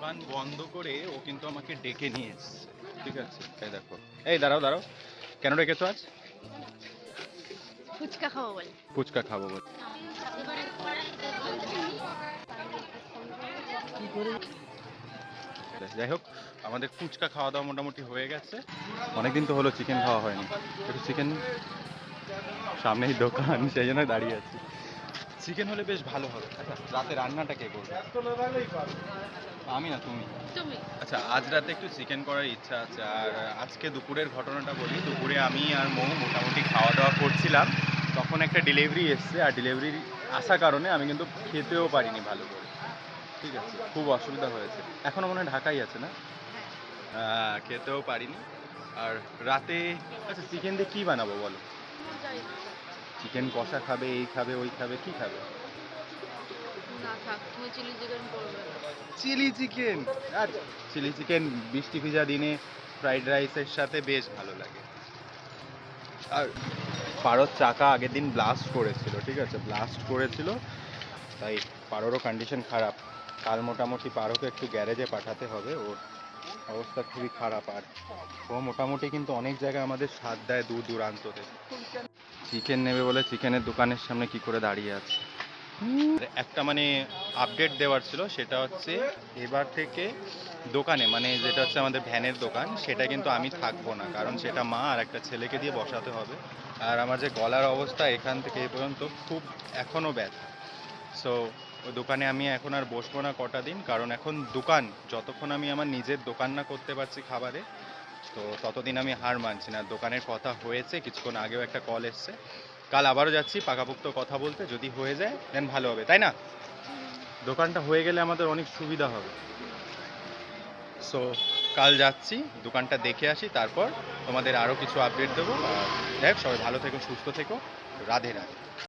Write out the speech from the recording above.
গান বন্ধ করে ও কিন্তু আমাকে ডেকে নিয়ে এসছে। ঠিক আছে, এই দেখো। এই দাঁড়াও দাঁড়াও, কেন ডেকেছো আজ? ফুচকা খাবো বলে। ফুচকা খাবো বলে। যাই হোক, আমাদের ফুচকা খাওয়া দাওয়া মোটামুটি হয়ে গেছে। অনেকদিন তো হলো চিকেন খাওয়া হয়নি। একটু চিকেন, সামনেই দোকান, সেই জন্য দাঁড়িয়ে আছি। চিকেন হলে বেশ ভালো হবে। আচ্ছা, রাতে রান্নাটা কে করবে? আমি না, তুমি। তুমি? আচ্ছা, আজ রাতে একটু চিকেন করার ইচ্ছা আছে। আর আজকে দুপুরের ঘটনাটা বলি। দুপুরে আমি আর মৌ মোটামুটি খাওয়া দাওয়া করছিলাম, তখন একটা ডেলিভারি এসছে। আর ডেলিভারি আসার কারণে আমি কিন্তু খেতেও পারিনি ভালো করে। ঠিক আছে, খুব অসুবিধা হয়েছে। এখনও মনে হয় ঢাকাই আছে না? হ্যাঁ, খেতেও পারিনি। আর রাতে, আচ্ছা চিকেন দিয়ে কী বানাবো বলো? চিকেন কষা খাবে, এই খাবে, ওই খাবে, কি খাবে? না থাক, তুমি চিলি চিকেন করবে। Chilli chicken? আর চিলি চিকেন বৃষ্টি ভিজা দিনে ফ্রাইড রাইসের সাথে বেশ ভালো লাগে। আর পারোর চাকা আগের দিন ব্লাস্ট করেছিল, ঠিক আছে, ব্লাস্ট করেছিল, তাই পারোরও কন্ডিশন খারাপ। কাল মোটামুটি পারোকে একটু গ্যারেজে পাঠাতে হবে, ওর অবস্থা খুবই খারাপ। আর ও মোটামুটি কিন্তু অনেক জায়গায় আমাদের সাথ দেয় দূর দূরান্ত থেকে। চিকেন নেবে বলে চিকেনের দোকানের সামনে কি করে দাঁড়িয়ে আছে। একটা মানে আপডেট দেওয়ার ছিল, সেটা হচ্ছে এবার থেকে দোকানে, মানে যেটা হচ্ছে আমাদের ভ্যানের দোকান, সেটা কিন্তু আমি থাকবো না, কারণ সেটা মা আর একটা ছেলেকে দিয়ে বসাতে হবে। আর আমার যে গলার অবস্থা এখান থেকে এই পর্যন্ত খুব এখনও ব্যথা। সো ওই দোকানে আমি এখন আর বসবো না কটা দিন, কারণ এখন দোকান যতক্ষণ আমি আমার নিজের দোকান না করতে পারছি খাবারে, তো ততদিন আমি হার মানছি না। দোকানের কথা হয়েছে, কিছুক্ষণ আগেও একটা কল এসছে। কাল আবারও যাচ্ছি পাকাপোক্ত কথা বলতে, যদি হয়ে যায় দেন ভালো হবে, তাই না? দোকানটা হয়ে গেলে আমাদের অনেক সুবিধা হবে। সো কাল যাচ্ছি, দোকানটা দেখে আসি, তারপর তোমাদের আরও কিছু আপডেট দেবো। আর দেখ, সবাই ভালো থেকো, সুস্থ থেকো। রাধে রাধে।